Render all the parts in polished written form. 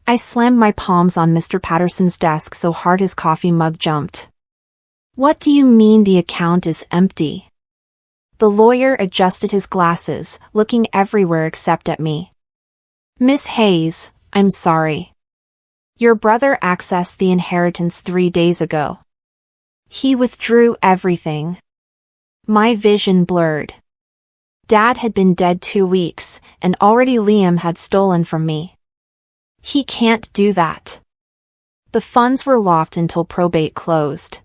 I slammed my palms on Mr. Patterson's desk so hard his coffee mug jumped. What do you mean the account is empty? The lawyer adjusted his glasses, looking everywhere except at me. Miss Hayes, I'm sorry. Your brother accessed the inheritance 3 days ago. He withdrew everything. My vision blurred. Dad had been dead 2 weeks, and already Liam had stolen from me. He can't do that. The funds were locked until probate closed.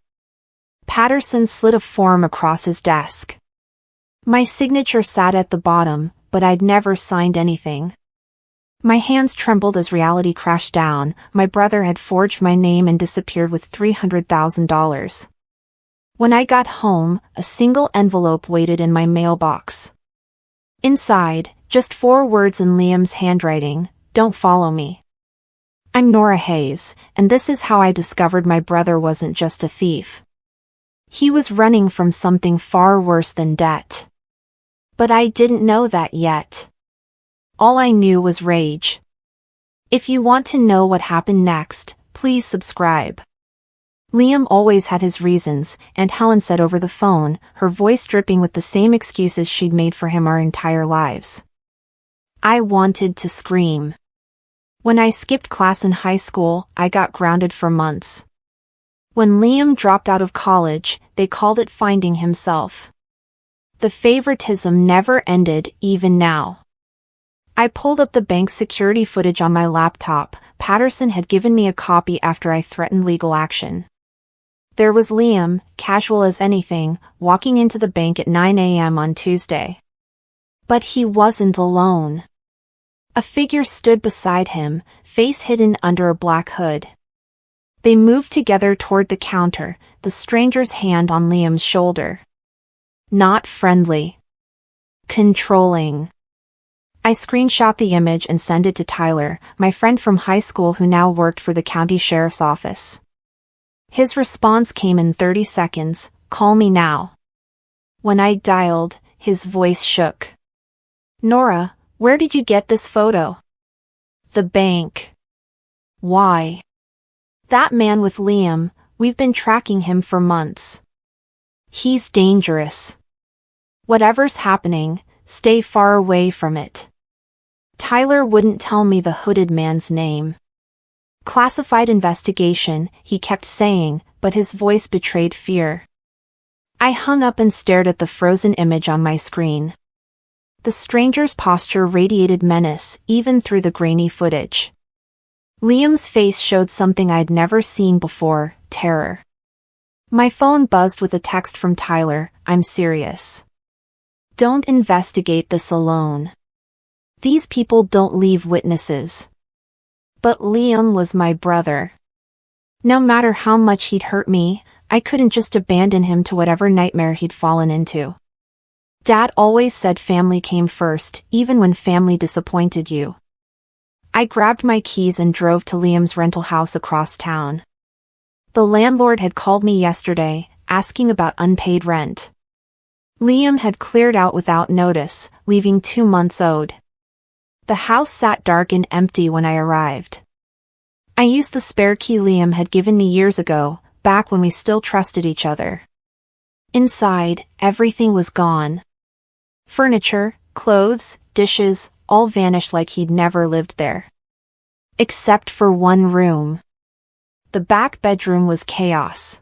Patterson slid a form across his desk. My signature sat at the bottom, but I'd never signed anything. My hands trembled as reality crashed down. My brother had forged my name and disappeared with $300,000. When I got home, a single envelope waited in my mailbox. Inside, just 4 words in Liam's handwriting: "Don't follow me. I'm Nora Hayes, and this is how I discovered my brother wasn't just a thief. He was running from something far worse than debt. But I didn't know that yet. All I knew was rage." If you want to know what happened next, please subscribe. Liam always had his reasons, Aunt Helen said over the phone, her voice dripping with the same excuses she'd made for him our entire lives. I wanted to scream. When I skipped class in high school, I got grounded for months. When Liam dropped out of college, they called it finding himself. The favoritism never ended, even now. I pulled up the bank security footage on my laptop. Patterson had given me a copy after I threatened legal action. There was Liam, casual as anything, walking into the bank at 9 a.m. on Tuesday. But he wasn't alone. A figure stood beside him, face hidden under a black hood. They moved together toward the counter, the stranger's hand on Liam's shoulder. Not friendly. Controlling. I screenshot the image and sent it to Tyler, my friend from high school who now worked for the county sheriff's office. His response came in 30 seconds, "Call me now." When I dialed, his voice shook. "Nora, where did you get this photo?" "The bank." "Why?" "That man with Liam, we've been tracking him for months. He's dangerous. Whatever's happening, stay far away from it." Tyler wouldn't tell me the hooded man's name. "Classified investigation," he kept saying, but his voice betrayed fear. I hung up and stared at the frozen image on my screen. The stranger's posture radiated menace, even through the grainy footage. Liam's face showed something I'd never seen before: terror. My phone buzzed with a text from Tyler: "I'm serious. Don't investigate this alone. These people don't leave witnesses." But Liam was my brother. No matter how much he'd hurt me, I couldn't just abandon him to whatever nightmare he'd fallen into. Dad always said family came first, even when family disappointed you. I grabbed my keys and drove to Liam's rental house across town. The landlord had called me yesterday, asking about unpaid rent. Liam had cleared out without notice, leaving 2 months owed. The house sat dark and empty when I arrived. I used the spare key Liam had given me years ago, back when we still trusted each other. Inside, everything was gone. Furniture, clothes, dishes, all vanished like he'd never lived there. Except for one room. The back bedroom was chaos.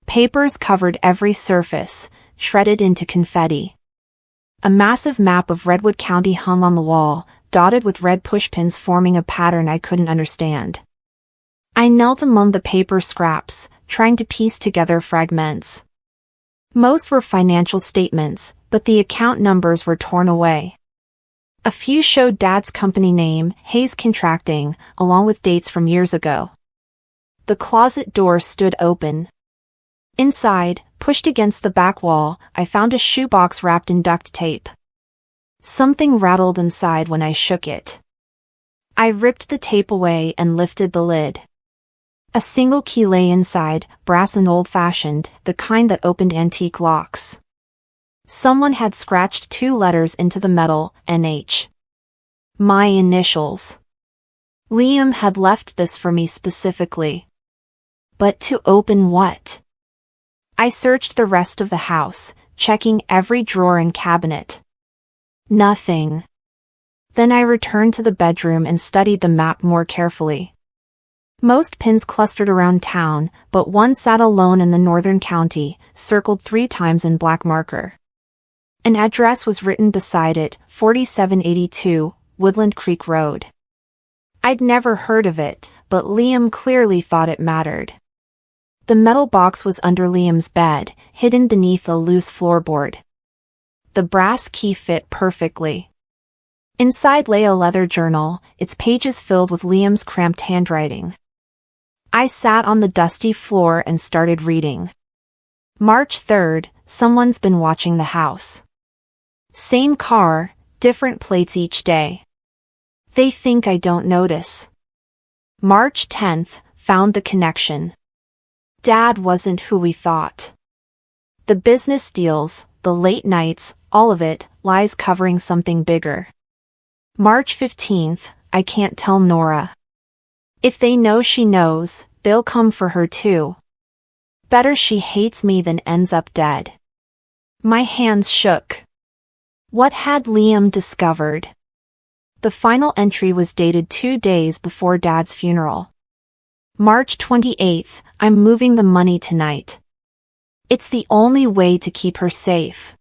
Papers covered every surface, shredded into confetti. A massive map of Redwood County hung on the wall, dotted with red pushpins forming a pattern I couldn't understand. I knelt among the paper scraps, trying to piece together fragments. Most were financial statements, but the account numbers were torn away. A few showed Dad's company name, Hayes Contracting, along with dates from years ago. The closet door stood open. Inside, pushed against the back wall, I found a shoebox wrapped in duct tape. Something rattled inside when I shook it. I ripped the tape away and lifted the lid. A single key lay inside, brass and old-fashioned, the kind that opened antique locks. Someone had scratched 2 letters into the metal, NH. My initials. Liam had left this for me specifically. But to open what? I searched the rest of the house, checking every drawer and cabinet. Nothing. Then I returned to the bedroom and studied the map more carefully. Most pins clustered around town, but one sat alone in the northern county, circled 3 times in black marker. An address was written beside it, 4782, Woodland Creek Road. I'd never heard of it, but Liam clearly thought it mattered. The metal box was under Liam's bed, hidden beneath a loose floorboard. The brass key fit perfectly. Inside lay a leather journal, its pages filled with Liam's cramped handwriting. I sat on the dusty floor and started reading. March 3rd, someone's been watching the house. Same car, different plates each day. They think I don't notice. March 10th, found the connection. Dad wasn't who we thought. The business deals, the late nights, all of it, lies covering something bigger. March 15th, I can't tell Nora. If they know she knows, they'll come for her too. Better she hates me than ends up dead. My hands shook. What had Liam discovered? The final entry was dated 2 days before Dad's funeral. March 28th, I'm moving the money tonight. It's the only way to keep her safe.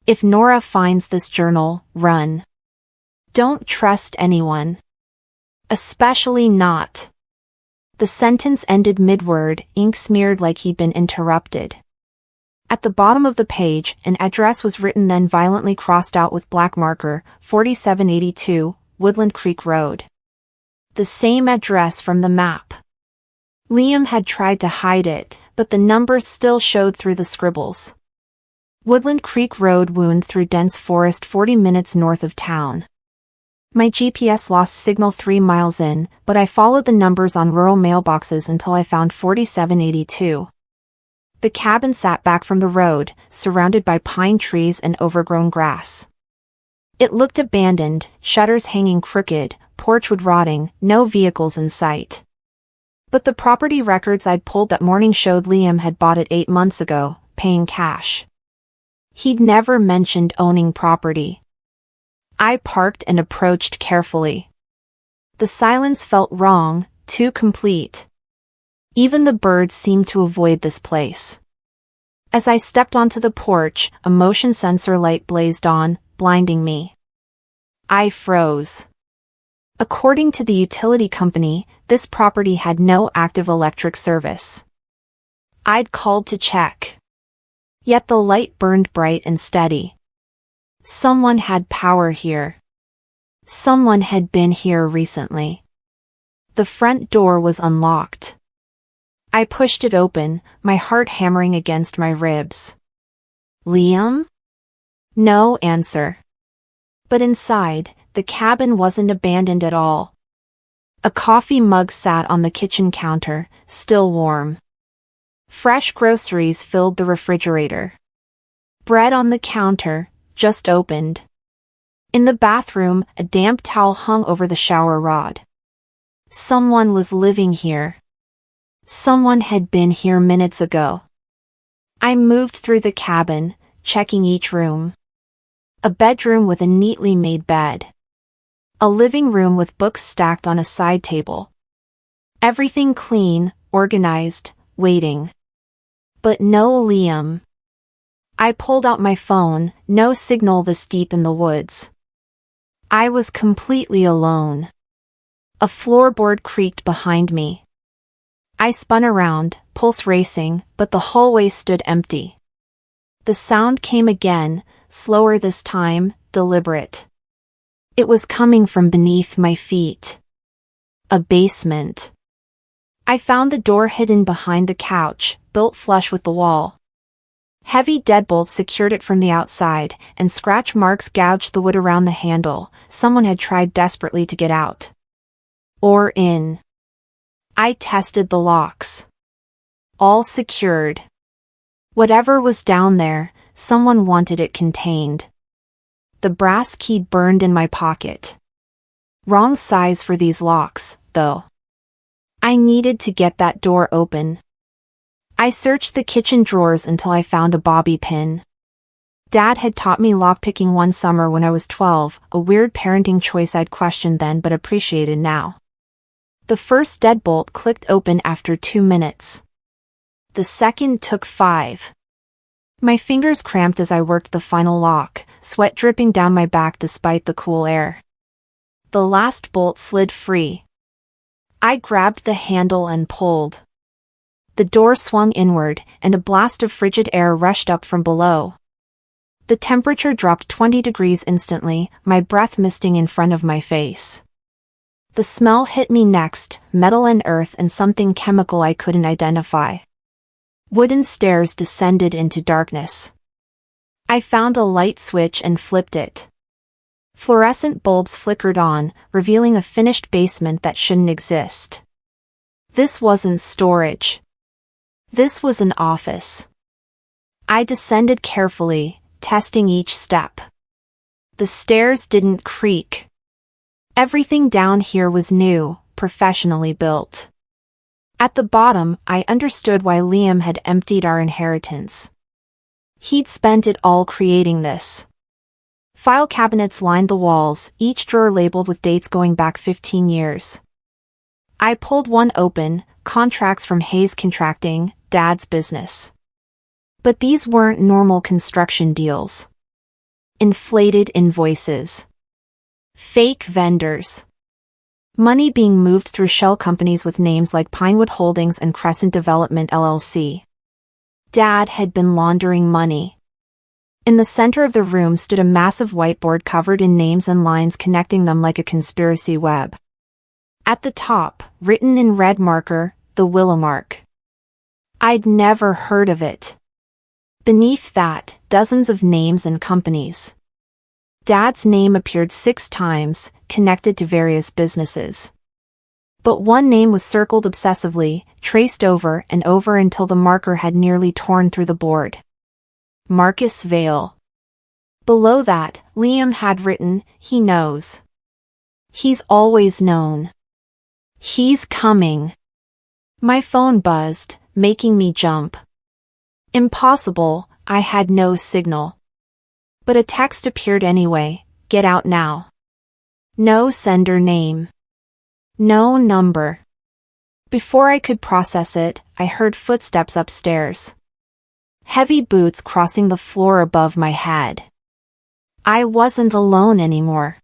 If Nora finds this journal, run. Don't trust anyone. Especially not. The sentence ended mid-word, ink smeared like he'd been interrupted. At the bottom of the page, an address was written then violently crossed out with black marker, 4782, Woodland Creek Road. The same address from the map. Liam had tried to hide it, but the numbers still showed through the scribbles. Woodland Creek Road wound through dense forest 40 minutes north of town. My GPS lost signal 3 miles in, but I followed the numbers on rural mailboxes until I found 4782. The cabin sat back from the road, surrounded by pine trees and overgrown grass. It looked abandoned, shutters hanging crooked, porchwood rotting, no vehicles in sight. But the property records I'd pulled that morning showed Liam had bought it 8 months ago, paying cash. He'd never mentioned owning property. I parked and approached carefully. The silence felt wrong, too complete. Even the birds seemed to avoid this place. As I stepped onto the porch, a motion sensor light blazed on, blinding me. I froze. According to the utility company, this property had no active electric service. I'd called to check. Yet the light burned bright and steady. Someone had power here. Someone had been here recently. The front door was unlocked. I pushed it open, my heart hammering against my ribs. Liam? No answer. But inside, the cabin wasn't abandoned at all. A coffee mug sat on the kitchen counter, still warm. Fresh groceries filled the refrigerator. Bread on the counter, just opened. In the bathroom, a damp towel hung over the shower rod. Someone was living here. Someone had been here minutes ago. I moved through the cabin, checking each room. A bedroom with a neatly made bed. A living room with books stacked on a side table. Everything clean, organized, waiting. But no Liam. I pulled out my phone, no signal this deep in the woods. I was completely alone. A floorboard creaked behind me. I spun around, pulse racing, but the hallway stood empty. The sound came again, slower this time, deliberate. It was coming from beneath my feet. A basement. I found the door hidden behind the couch, built flush with the wall. Heavy deadbolts secured it from the outside, and scratch marks gouged the wood around the handle. Someone had tried desperately to get out. Or in. I tested the locks. All secured. Whatever was down there, someone wanted it contained. The brass key burned in my pocket. Wrong size for these locks, though. I needed to get that door open. I searched the kitchen drawers until I found a bobby pin. Dad had taught me lockpicking one summer when I was 12, a weird parenting choice I'd questioned then but appreciated now. The first deadbolt clicked open after 2 minutes. The second took 5. My fingers cramped as I worked the final lock, sweat dripping down my back despite the cool air. The last bolt slid free. I grabbed the handle and pulled. The door swung inward, and a blast of frigid air rushed up from below. The temperature dropped 20 degrees instantly, my breath misting in front of my face. The smell hit me next, metal and earth and something chemical I couldn't identify. Wooden stairs descended into darkness. I found a light switch and flipped it. Fluorescent bulbs flickered on, revealing a finished basement that shouldn't exist. This wasn't storage. This was an office. I descended carefully, testing each step. The stairs didn't creak. Everything down here was new, professionally built. At the bottom, I understood why Liam had emptied our inheritance. He'd spent it all creating this. File cabinets lined the walls, each drawer labeled with dates going back 15 years. I pulled one open, contracts from Hayes Contracting, Dad's business. But these weren't normal construction deals. Inflated invoices. Fake vendors. Money being moved through shell companies with names like Pinewood Holdings and Crescent Development LLC. Dad had been laundering money. In the center of the room stood a massive whiteboard covered in names and lines connecting them like a conspiracy web. At the top, written in red marker, the Willow Mark. I'd never heard of it. Beneath that, dozens of names and companies. Dad's name appeared 6 times, connected to various businesses. But one name was circled obsessively, traced over and over until the marker had nearly torn through the board. Marcus Vale. Below that, Liam had written, "He knows. He's always known. He's coming." My phone buzzed, making me jump. Impossible, I had no signal. But a text appeared anyway, "Get out now." No sender name. No number. Before I could process it, I heard footsteps upstairs. Heavy boots crossing the floor above my head. I wasn't alone anymore.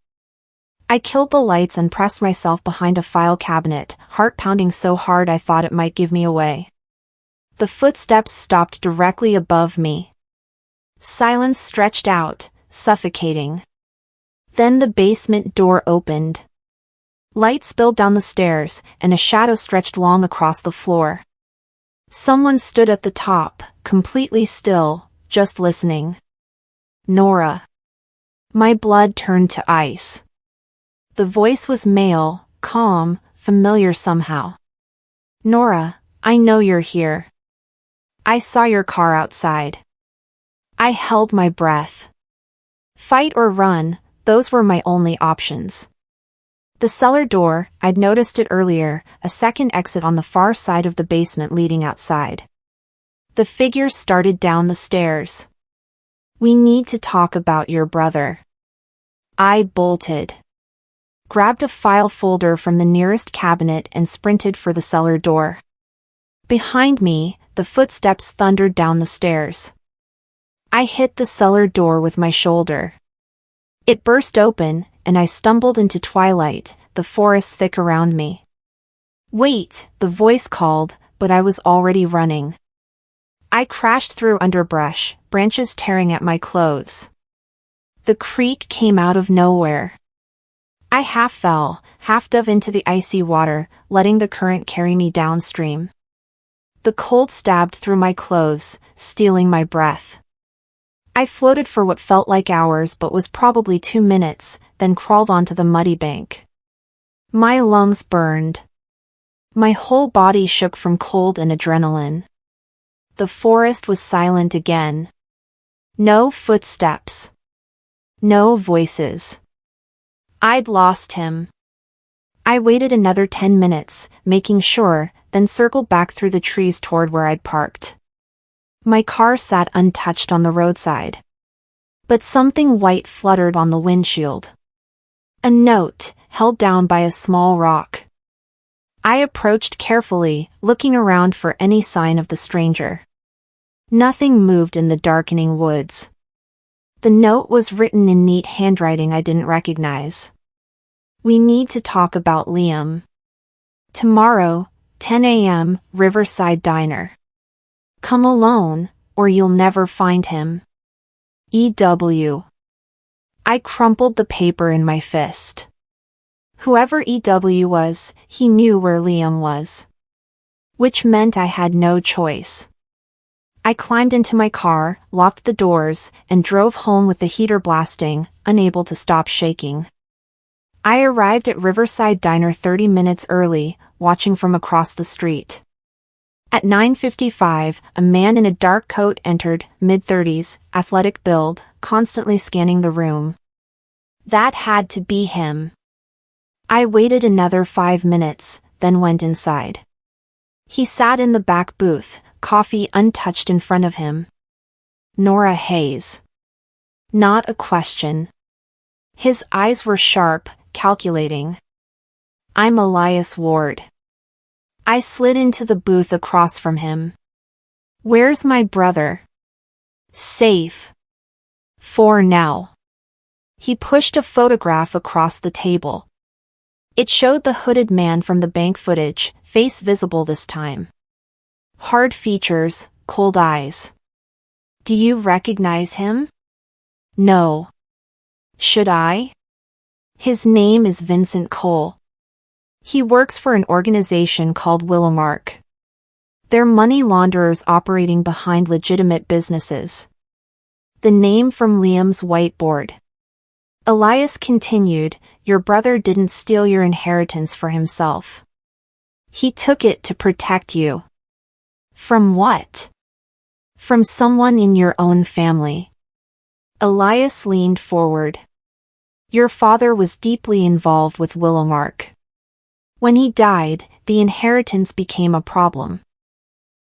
I killed the lights and pressed myself behind a file cabinet, heart pounding so hard I thought it might give me away. The footsteps stopped directly above me. Silence stretched out, suffocating. Then the basement door opened. Light spilled down the stairs, and a shadow stretched long across the floor. Someone stood at the top, completely still, just listening. Nora. My blood turned to ice. The voice was male, calm, familiar somehow. "Nora, I know you're here. I saw your car outside." I held my breath. Fight or run, those were my only options. The cellar door, I'd noticed it earlier, a second exit on the far side of the basement leading outside. The figure started down the stairs. "We need to talk about your brother." I bolted. Grabbed a file folder from the nearest cabinet and sprinted for the cellar door. Behind me, the footsteps thundered down the stairs. I hit the cellar door with my shoulder. It burst open, and I stumbled into twilight, the forest thick around me. "Wait," the voice called, but I was already running. I crashed through underbrush, branches tearing at my clothes. The creek came out of nowhere. I half fell, half dove into the icy water, letting the current carry me downstream. The cold stabbed through my clothes, stealing my breath. I floated for what felt like hours but was probably 2 minutes, then crawled onto the muddy bank. My lungs burned. My whole body shook from cold and adrenaline. The forest was silent again. No footsteps. No voices. I'd lost him. I waited another 10 minutes, making sure, then circled back through the trees toward where I'd parked. My car sat untouched on the roadside. But something white fluttered on the windshield. A note, held down by a small rock. I approached carefully, looking around for any sign of the stranger. Nothing moved in the darkening woods. The note was written in neat handwriting I didn't recognize. We need to talk about Liam. Tomorrow, 10 a.m., Riverside Diner. Come alone, or you'll never find him. E.W. I crumpled the paper in my fist. Whoever E.W. was, he knew where Liam was. Which meant I had no choice. I climbed into my car, locked the doors, and drove home with the heater blasting, unable to stop shaking. I arrived at Riverside Diner 30 minutes early, watching from across the street. At 9:55, a man in a dark coat entered, mid-30s, athletic build, constantly scanning the room. That had to be him. I waited another 5 minutes, then went inside. He sat in the back booth, coffee untouched in front of him. Nora Hayes. Not a question. His eyes were sharp, calculating. I'm Elias Ward. I slid into the booth across from him. Where's my brother? Safe. For now. He pushed a photograph across the table. It showed the hooded man from the bank footage, face visible this time. Hard features, cold eyes. Do you recognize him? No. Should I? His name is Vincent Cole. He works for an organization called Willowmark. They're money launderers operating behind legitimate businesses. The name from Liam's whiteboard. Elias continued, your brother didn't steal your inheritance for himself. He took it to protect you. From what? From someone in your own family. Elias leaned forward. Your father was deeply involved with Willowmark. When he died, the inheritance became a problem.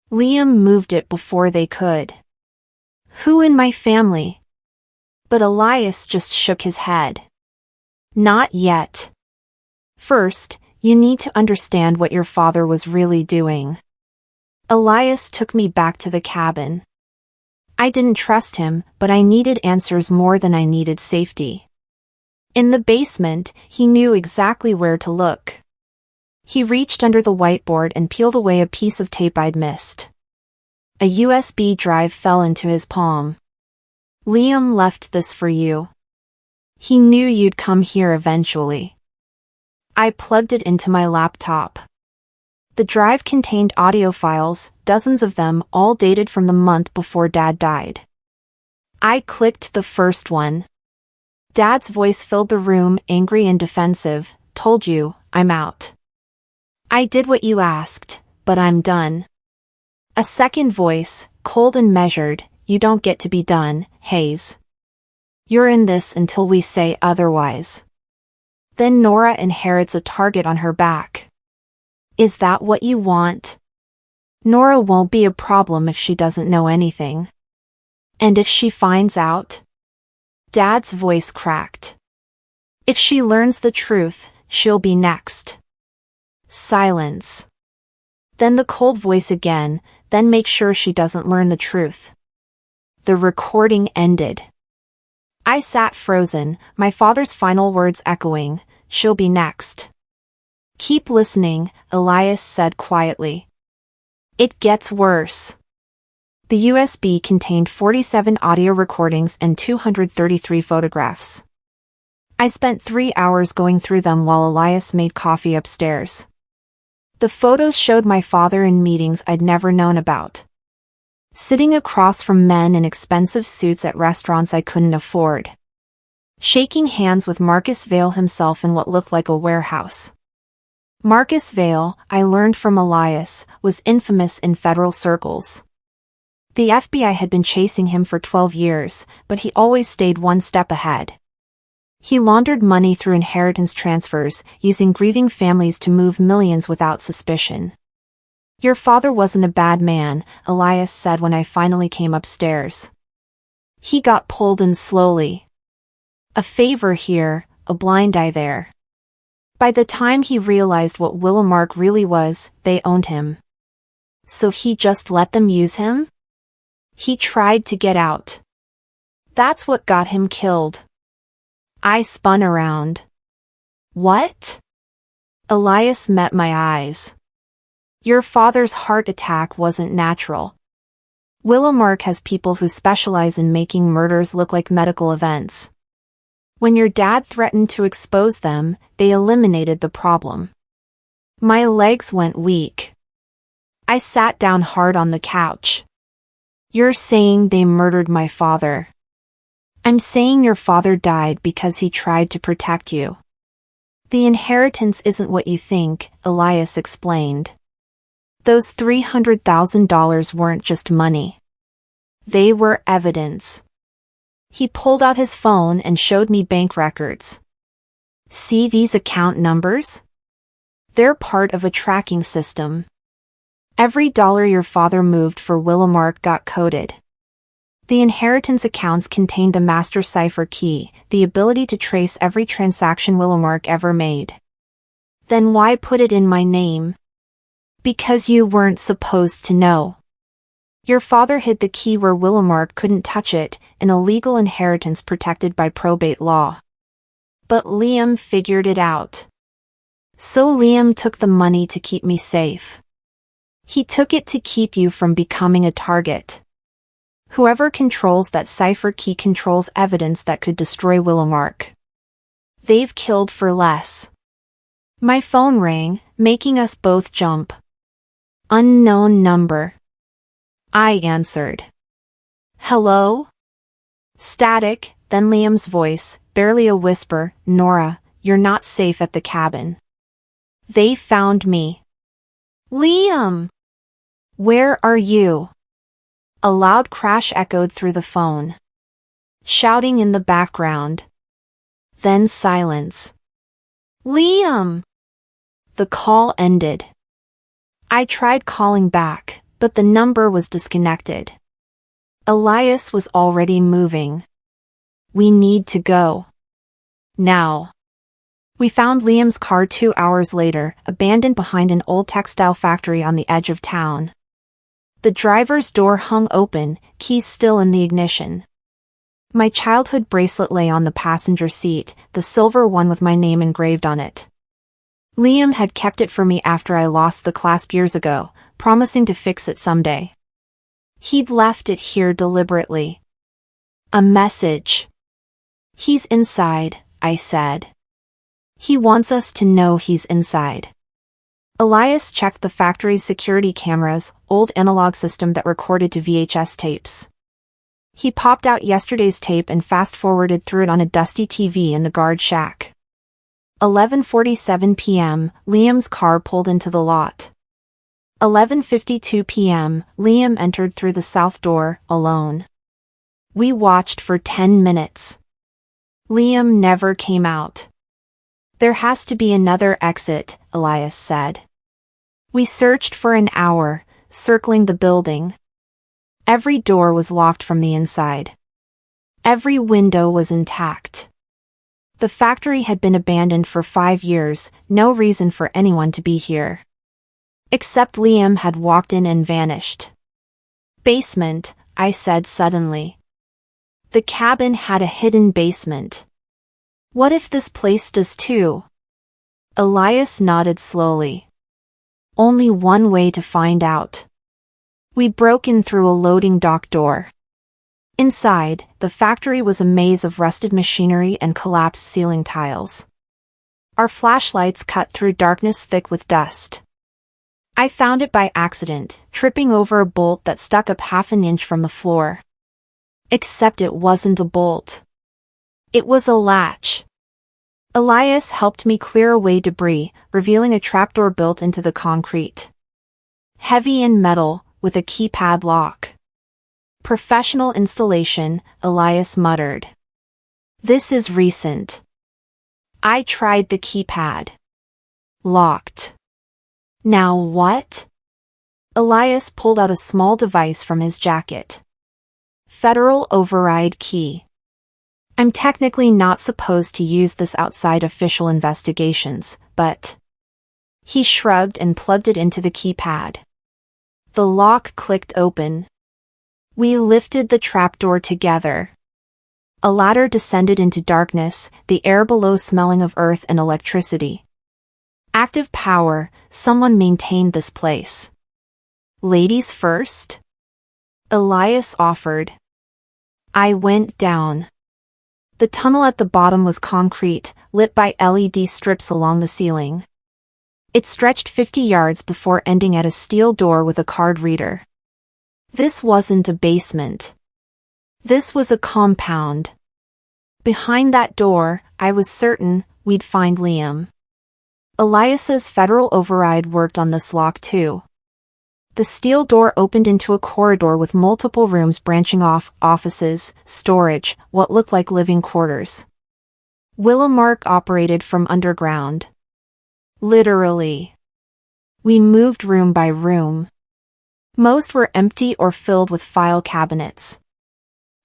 Liam moved it before they could. Who in my family? But Elias just shook his head. Not yet. First, you need to understand what your father was really doing. Elias took me back to the cabin. I didn't trust him, but I needed answers more than I needed safety. In the basement, he knew exactly where to look. He reached under the whiteboard and peeled away a piece of tape I'd missed. A USB drive fell into his palm. Liam left this for you. He knew you'd come here eventually. I plugged it into my laptop. The drive contained audio files, dozens of them, all dated from the month before Dad died. I clicked the first one. Dad's voice filled the room, angry and defensive. Told you, I'm out. I did what you asked, but I'm done. A second voice, cold and measured, you don't get to be done, Hayes. You're in this until we say otherwise. Then Nora inherits a target on her back. Is that what you want? Nora won't be a problem if she doesn't know anything. And if she finds out? Dad's voice cracked. If she learns the truth, she'll be next. Silence. Then the cold voice again, then make sure she doesn't learn the truth. The recording ended. I sat frozen, my father's final words echoing, she'll be next. Keep listening, Elias said quietly. It gets worse. The USB contained 47 audio recordings and 233 photographs. I spent 3 hours going through them while Elias made coffee upstairs. The photos showed my father in meetings I'd never known about. Sitting across from men in expensive suits at restaurants I couldn't afford. Shaking hands with Marcus Vale himself in what looked like a warehouse. Marcus Vale, I learned from Elias, was infamous in federal circles. The FBI had been chasing him for 12 years, but he always stayed one step ahead. He laundered money through inheritance transfers, using grieving families to move millions without suspicion. Your father wasn't a bad man, Elias said when I finally came upstairs. He got pulled in slowly. A favor here, a blind eye there. By the time he realized what Willimark really was, they owned him. So he just let them use him? He tried to get out. That's what got him killed. I spun around. What? Elias met my eyes. Your father's heart attack wasn't natural. Willimark has people who specialize in making murders look like medical events. When your dad threatened to expose them, they eliminated the problem. My legs went weak. I sat down hard on the couch. You're saying they murdered my father. I'm saying your father died because he tried to protect you. The inheritance isn't what you think, Elias explained. Those $300,000 weren't just money. They were evidence. He pulled out his phone and showed me bank records. See these account numbers? They're part of a tracking system. Every dollar your father moved for Willimark got coded. The inheritance accounts contained a master cipher key, the ability to trace every transaction Willimark ever made. Then why put it in my name? Because you weren't supposed to know. Your father hid the key where Willimark couldn't touch it, an illegal inheritance protected by probate law. But Liam figured it out. So Liam took the money to keep me safe. He took it to keep you from becoming a target. Whoever controls that cipher key controls evidence that could destroy Willimark. They've killed for less. My phone rang, making us both jump. Unknown number. I answered. Hello? Static, then Liam's voice, barely a whisper, Nora, you're not safe at the cabin. They found me. Liam! Where are you? A loud crash echoed through the phone. Shouting in the background. Then silence. Liam! The call ended. I tried calling back, but the number was disconnected. Elias was already moving. We need to go. Now. We found Liam's car 2 hours later, abandoned behind an old textile factory on the edge of town. The driver's door hung open, keys still in the ignition. My childhood bracelet lay on the passenger seat, the silver one with my name engraved on it. Liam had kept it for me after I lost the clasp years ago, promising to fix it someday. He'd left it here deliberately. A message. He's inside, I said. He wants us to know he's inside. Elias checked the factory's security cameras, old analog system that recorded to VHS tapes. He popped out yesterday's tape and fast-forwarded through it on a dusty TV in the guard shack. 11:47 p.m., Liam's car pulled into the lot. 11:52 p.m., Liam entered through the south door, alone. We watched for 10 minutes. Liam never came out. There has to be another exit, Elias said. We searched for an hour, circling the building. Every door was locked from the inside. Every window was intact. The factory had been abandoned for 5 years, no reason for anyone to be here. Except Liam had walked in and vanished. Basement, I said suddenly. The cabin had a hidden basement. What if this place does too? Elias nodded slowly. Only one way to find out. We broke in through a loading dock door. Inside, the factory was a maze of rusted machinery and collapsed ceiling tiles. Our flashlights cut through darkness thick with dust. I found it by accident, tripping over a bolt that stuck up half an inch from the floor. Except it wasn't a bolt. It was a latch. Elias helped me clear away debris, revealing a trapdoor built into the concrete. Heavy and metal, with a keypad lock. Professional installation, Elias muttered. This is recent. I tried the keypad. Locked. Now what? Elias pulled out a small device from his jacket. Federal override key. I'm technically not supposed to use this outside official investigations, but... He shrugged and plugged it into the keypad. The lock clicked open. We lifted the trapdoor together. A ladder descended into darkness, the air below smelling of earth and electricity. Active power, someone maintained this place. Ladies first? Elias offered. I went down. The tunnel at the bottom was concrete, lit by LED strips along the ceiling. It stretched 50 yards before ending at a steel door with a card reader. This wasn't a basement. This was a compound. Behind that door, I was certain we'd find Liam. Elias's federal override worked on this lock too. The steel door opened into a corridor with multiple rooms branching off, offices, storage, what looked like living quarters. Willamark operated from underground. Literally. We moved room by room. Most were empty or filled with file cabinets.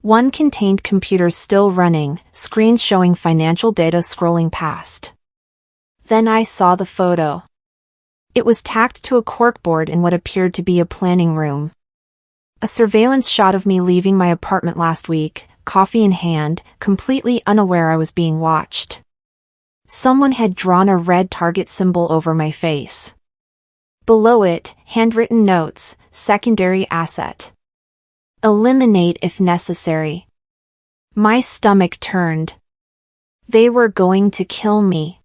One contained computers still running, screens showing financial data scrolling past. Then I saw the photo. It was tacked to a corkboard in what appeared to be a planning room. A surveillance shot of me leaving my apartment last week, coffee in hand, completely unaware I was being watched. Someone had drawn a red target symbol over my face. Below it, handwritten notes, secondary asset. Eliminate if necessary. My stomach turned. They were going to kill me.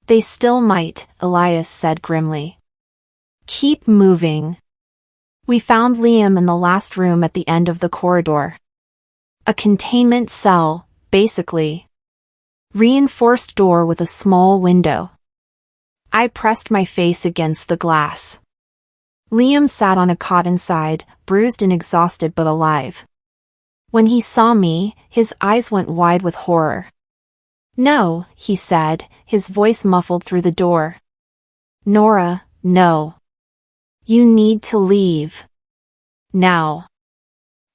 They still might, Elias said grimly. Keep moving. We found Liam in the last room at the end of the corridor. A containment cell, basically. Reinforced door with a small window. I pressed my face against the glass. Liam sat on a cot inside, bruised and exhausted but alive. When he saw me, his eyes went wide with horror. No, he said, his voice muffled through the door. Nora, no. You need to leave. Now.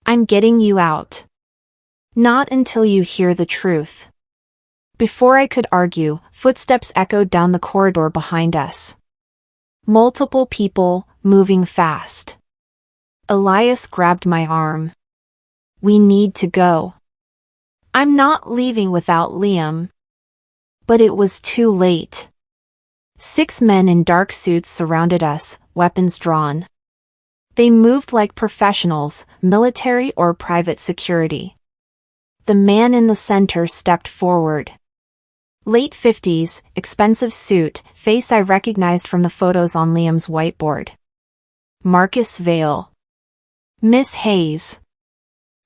I'm getting you out. Not until you hear the truth. Before I could argue, footsteps echoed down the corridor behind us. Multiple people, moving fast. Elias grabbed my arm. We need to go. I'm not leaving without Liam. But it was too late. 6 men in dark suits surrounded us, weapons drawn. They moved like professionals, military or private security. The man in the center stepped forward. Late 50s, expensive suit, face I recognized from the photos on Liam's whiteboard. Marcus Vale. Miss Hayes.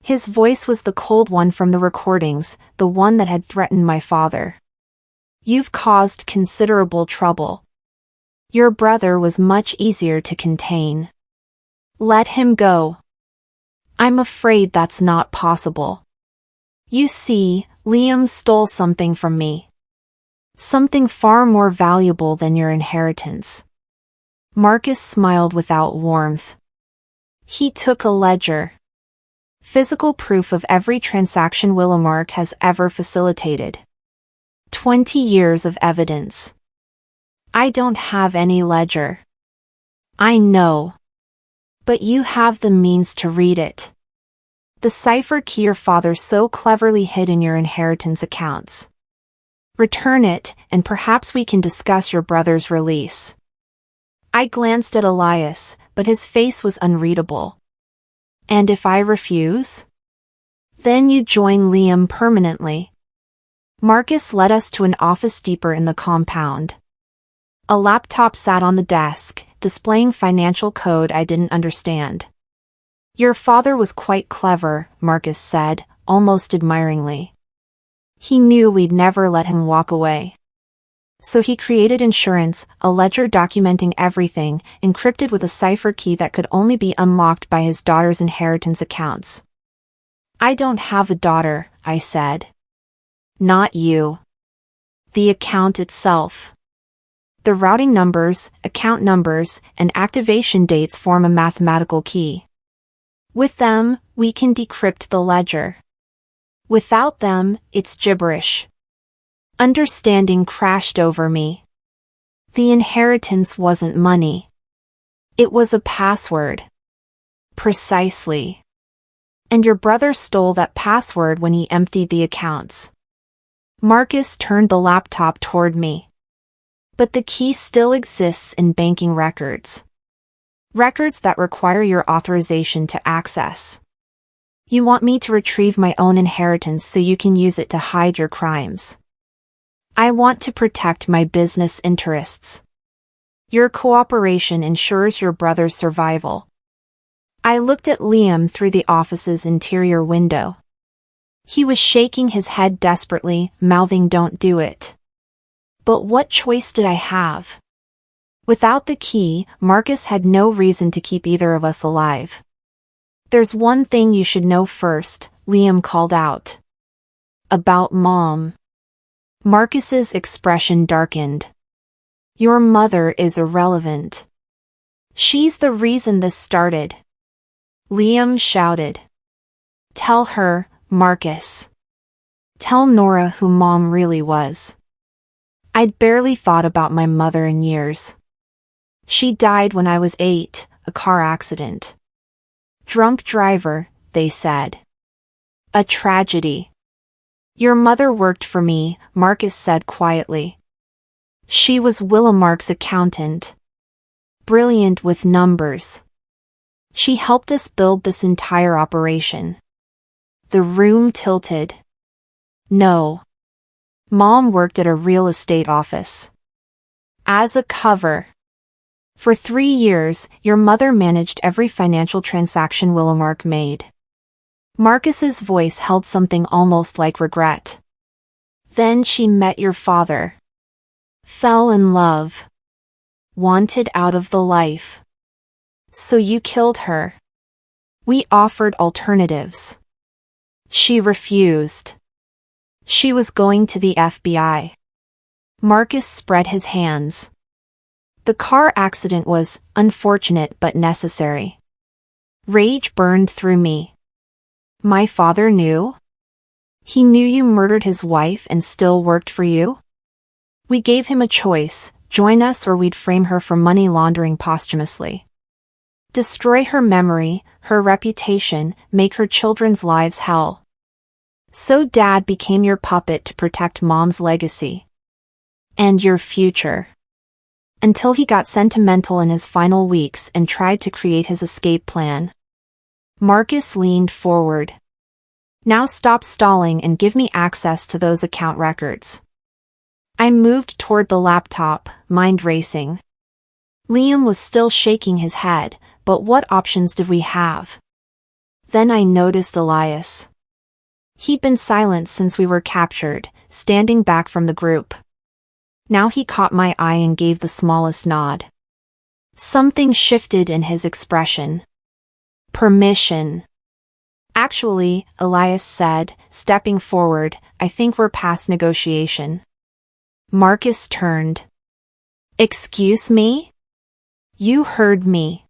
His voice was the cold one from the recordings, the one that had threatened my father. You've caused considerable trouble. Your brother was much easier to contain. Let him go. I'm afraid that's not possible. You see, Liam stole something from me. Something far more valuable than your inheritance. Marcus smiled without warmth. He took a ledger. Physical proof of every transaction Willamark has ever facilitated. 20 years of evidence. I don't have any ledger. I know. But you have the means to read it. The cipher key your father so cleverly hid in your inheritance accounts. Return it, and perhaps we can discuss your brother's release. I glanced at Elias, but his face was unreadable. And if I refuse? Then you join Liam permanently. Marcus led us to an office deeper in the compound. A laptop sat on the desk, displaying financial code I didn't understand. Your father was quite clever, Marcus said, almost admiringly. He knew we'd never let him walk away. So he created insurance, a ledger documenting everything, encrypted with a cipher key that could only be unlocked by his daughter's inheritance accounts. I don't have a daughter, I said. Not you. The account itself. The routing numbers, account numbers, and activation dates form a mathematical key. With them, we can decrypt the ledger. Without them, it's gibberish. Understanding crashed over me. The inheritance wasn't money. It was a password. Precisely. And your brother stole that password when he emptied the accounts. Marcus turned the laptop toward me. But the key still exists in banking records. Records that require your authorization to access. You want me to retrieve my own inheritance so you can use it to hide your crimes. I want to protect my business interests. Your cooperation ensures your brother's survival. I looked at Liam through the office's interior window. He was shaking his head desperately, mouthing, "Don't do it." But what choice did I have? Without the key, Marcus had no reason to keep either of us alive. "There's one thing you should know first," Liam called out. "About Mom." Marcus's expression darkened. "Your mother is irrelevant. She's the reason this started." Liam shouted. "Tell her, Marcus. Tell Nora who Mom really was." I'd barely thought about my mother in years. She died when I was 8, a car accident. Drunk driver, they said. A tragedy. "Your mother worked for me," Marcus said quietly. "She was Willamark's accountant. Brilliant with numbers. She helped us build this entire operation." The room tilted. "No. Mom worked at a real estate office. As a cover. For 3 years, your mother managed every financial transaction Willamark made." Marcus's voice held something almost like regret. "Then she met your father. Fell in love. Wanted out of the life. So you killed her. We offered alternatives. She refused. She was going to the FBI." Marcus spread his hands. "The car accident was unfortunate but necessary." Rage burned through me. "My father knew? He knew you murdered his wife and still worked for you?" "We gave him a choice, join us or we'd frame her for money laundering posthumously. Destroy her memory, her reputation, make her children's lives hell. So Dad became your puppet to protect Mom's legacy. And your future. Until he got sentimental in his final weeks and tried to create his escape plan." Marcus leaned forward. "Now stop stalling and give me access to those account records." I moved toward the laptop, mind racing. Liam was still shaking his head, but what options did we have? Then I noticed Elias. He'd been silent since we were captured, standing back from the group. Now he caught my eye and gave the smallest nod. Something shifted in his expression. "Permission." "Actually," Elias said, stepping forward, "I think we're past negotiation." Marcus turned. "Excuse me?" "You heard me."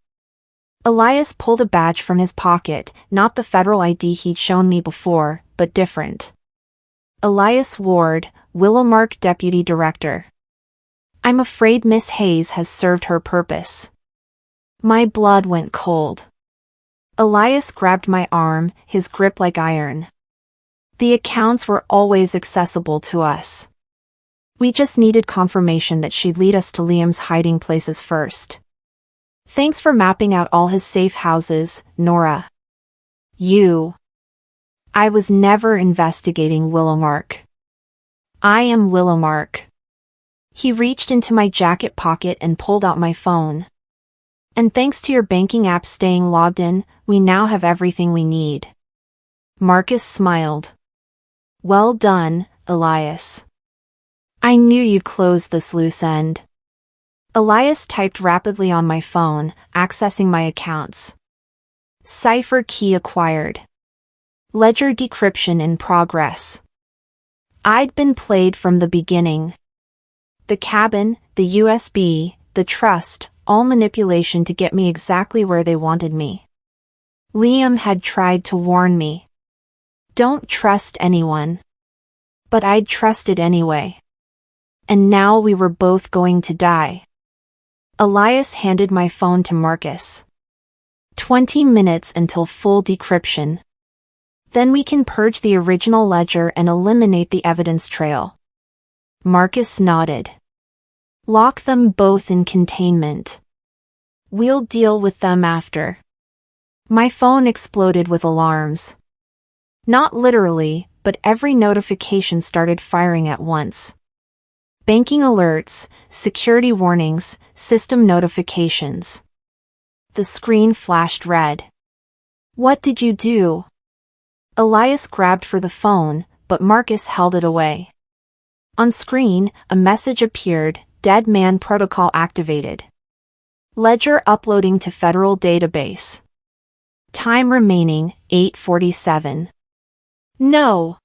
Elias pulled a badge from his pocket, not the federal ID he'd shown me before, but different. "Elias Ward, Willamark Deputy Director." "I'm afraid Miss Hayes has served her purpose." My blood went cold. Elias grabbed my arm, his grip like iron. The accounts were always accessible to us. We just needed confirmation that she'd lead us to Liam's hiding places first. "Thanks for mapping out all his safe houses, Nora." "You." "I was never investigating Willamark. I am Willamark." He reached into my jacket pocket and pulled out my phone. "And thanks to your banking app staying logged in, we now have everything we need." Marcus smiled. "Well done, Elias. I knew you'd close this loose end." Elias typed rapidly on my phone, accessing my accounts. "Cipher key acquired. Ledger decryption in progress." I'd been played from the beginning. The cabin, the USB, the trust, all manipulation to get me exactly where they wanted me. Liam had tried to warn me. Don't trust anyone. But I'd trusted anyway. And now we were both going to die. Elias handed my phone to Marcus. 20 minutes until full decryption. Then we can purge the original ledger and eliminate the evidence trail. Marcus nodded. Lock them both in containment. We'll deal with them after. My phone exploded with alarms. Not literally, but every notification started firing at once. Banking alerts, security warnings, system notifications. The screen flashed red. What did you do? Elias grabbed for the phone, but Marcus held it away. On screen, a message appeared, Dead Man Protocol activated. Ledger uploading to federal database. Time remaining, 8:47. No!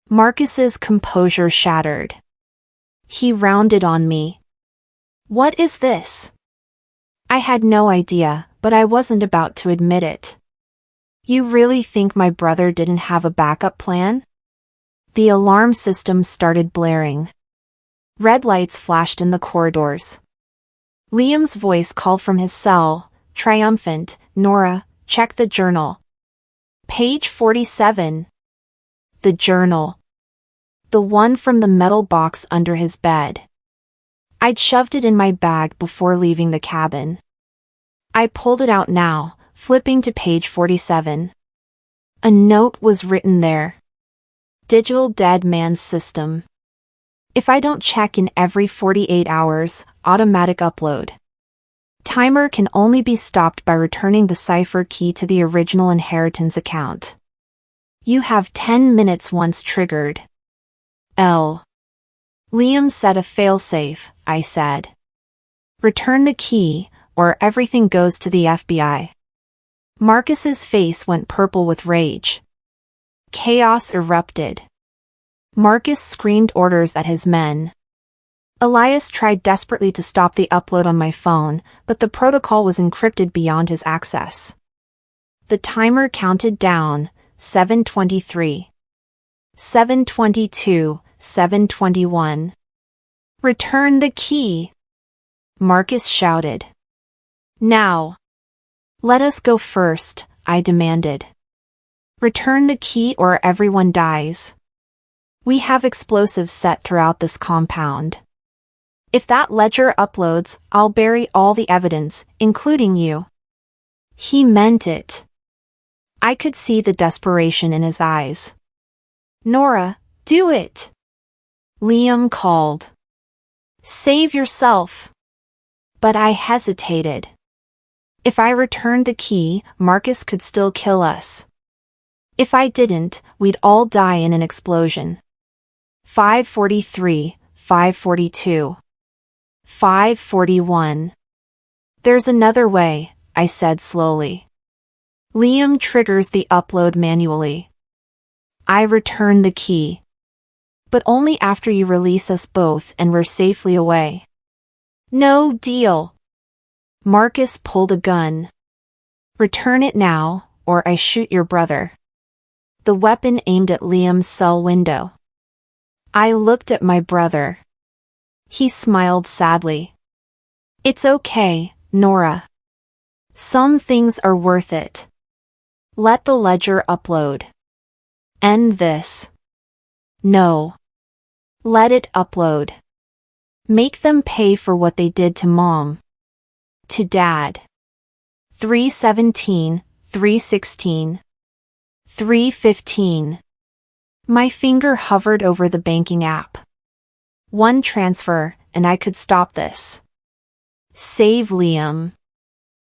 Marcus's composure shattered. He rounded on me. What is this? I had no idea, but I wasn't about to admit it. You really think my brother didn't have a backup plan? The alarm system started blaring. Red lights flashed in the corridors. Liam's voice called from his cell, triumphant, Nora, check the journal. Page 47. The journal. The one from the metal box under his bed. I'd shoved it in my bag before leaving the cabin. I pulled it out now, flipping to page 47. A note was written there. Digital Dead Man's System. If I don't check in every 48 hours, automatic upload. Timer can only be stopped by returning the cipher key to the original inheritance account. You have 10 minutes once triggered. L. Liam said a failsafe, I said. Return the key, or everything goes to the FBI. Marcus's face went purple with rage. Chaos erupted. Marcus screamed orders at his men. Elias tried desperately to stop the upload on my phone, but the protocol was encrypted beyond his access. The timer counted down, 7:23. 7:22, 7:21. Return the key! Marcus shouted. Now! Let us go first, I demanded. Return the key or everyone dies. We have explosives set throughout this compound. If that ledger uploads, I'll bury all the evidence, including you. He meant it. I could see the desperation in his eyes. Nora, do it! Liam called. Save yourself! But I hesitated. If I returned the key, Marcus could still kill us. If I didn't, we'd all die in an explosion. 5:43, 5:42. 5:41. There's another way, I said slowly. Liam triggers the upload manually. I return the key. But only after you release us both and we're safely away. No deal. Marcus pulled a gun. Return it now, or I shoot your brother. The weapon aimed at Liam's cell window. I looked at my brother. He smiled sadly. It's okay, Nora. Some things are worth it. Let the ledger upload. End this. No. Let it upload. Make them pay for what they did to Mom. To Dad. 3:17, 3:16. 3:15. My finger hovered over the banking app. One transfer, and I could stop this. Save Liam.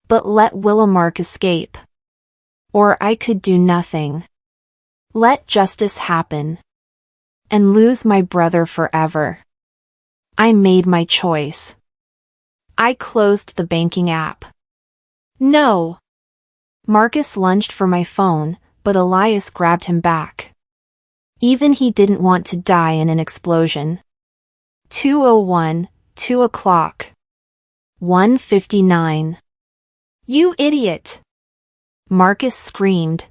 But let Willamark escape. Or I could do nothing. Let justice happen. And lose my brother forever. I made my choice. I closed the banking app. No! Marcus lunged for my phone, but Elias grabbed him back. Even he didn't want to die in an explosion. 2:01, 2 o'clock. 1:59. You idiot! Marcus screamed.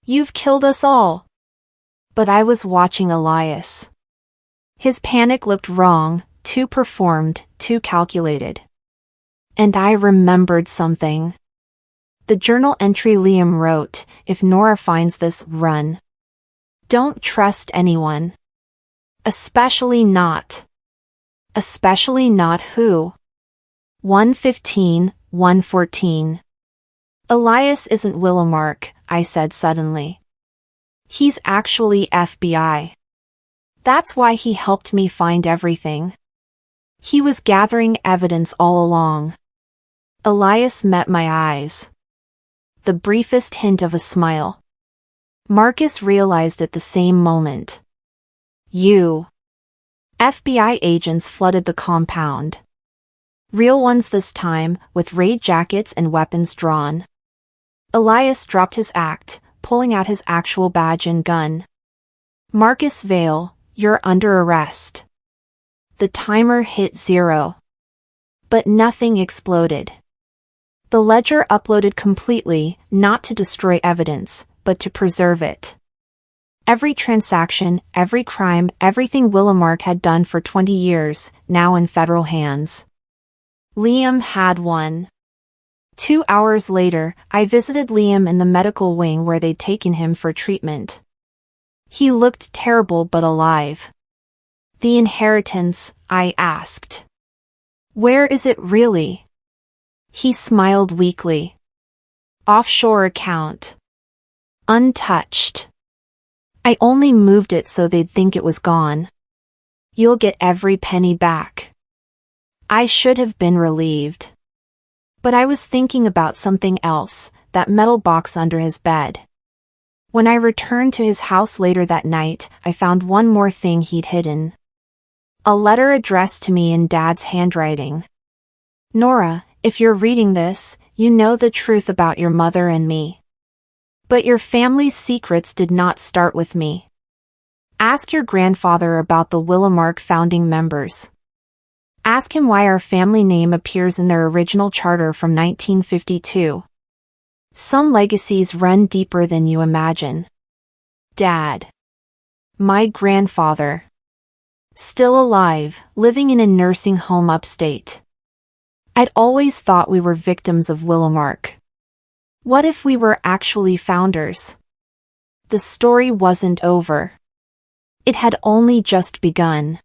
You've killed us all. But I was watching Elias. His panic looked wrong, too performed, too calculated. And I remembered something. The journal entry Liam wrote, if Nora finds this, run. Don't trust anyone. Especially not. Especially not who? 1:15, 1:14. Elias isn't Willimark, I said suddenly. He's actually FBI. That's why he helped me find everything. He was gathering evidence all along. Elias met my eyes. The briefest hint of a smile. Marcus realized at the same moment. You. FBI agents flooded the compound. Real ones this time, with raid jackets and weapons drawn. Elias dropped his act, pulling out his actual badge and gun. Marcus Vale, you're under arrest. The timer hit 0. But nothing exploded. The ledger uploaded completely, not to destroy evidence, but to preserve it. Every transaction, every crime, everything Willimark had done for 20 years, now in federal hands. Liam had won. 2 hours later, I visited Liam in the medical wing where they'd taken him for treatment. He looked terrible but alive. The inheritance, I asked. Where is it really? He smiled weakly. Offshore account. Untouched. I only moved it so they'd think it was gone. You'll get every penny back. I should have been relieved. But I was thinking about something else, that metal box under his bed. When I returned to his house later that night, I found one more thing he'd hidden. A letter addressed to me in Dad's handwriting. Nora, if you're reading this, you know the truth about your mother and me. But your family's secrets did not start with me. Ask your grandfather about the Willimark founding members. Ask him why our family name appears in their original charter from 1952. Some legacies run deeper than you imagine. Dad. My grandfather. Still alive, living in a nursing home upstate. I'd always thought we were victims of Willimark. What if we were actually founders? The story wasn't over. It had only just begun.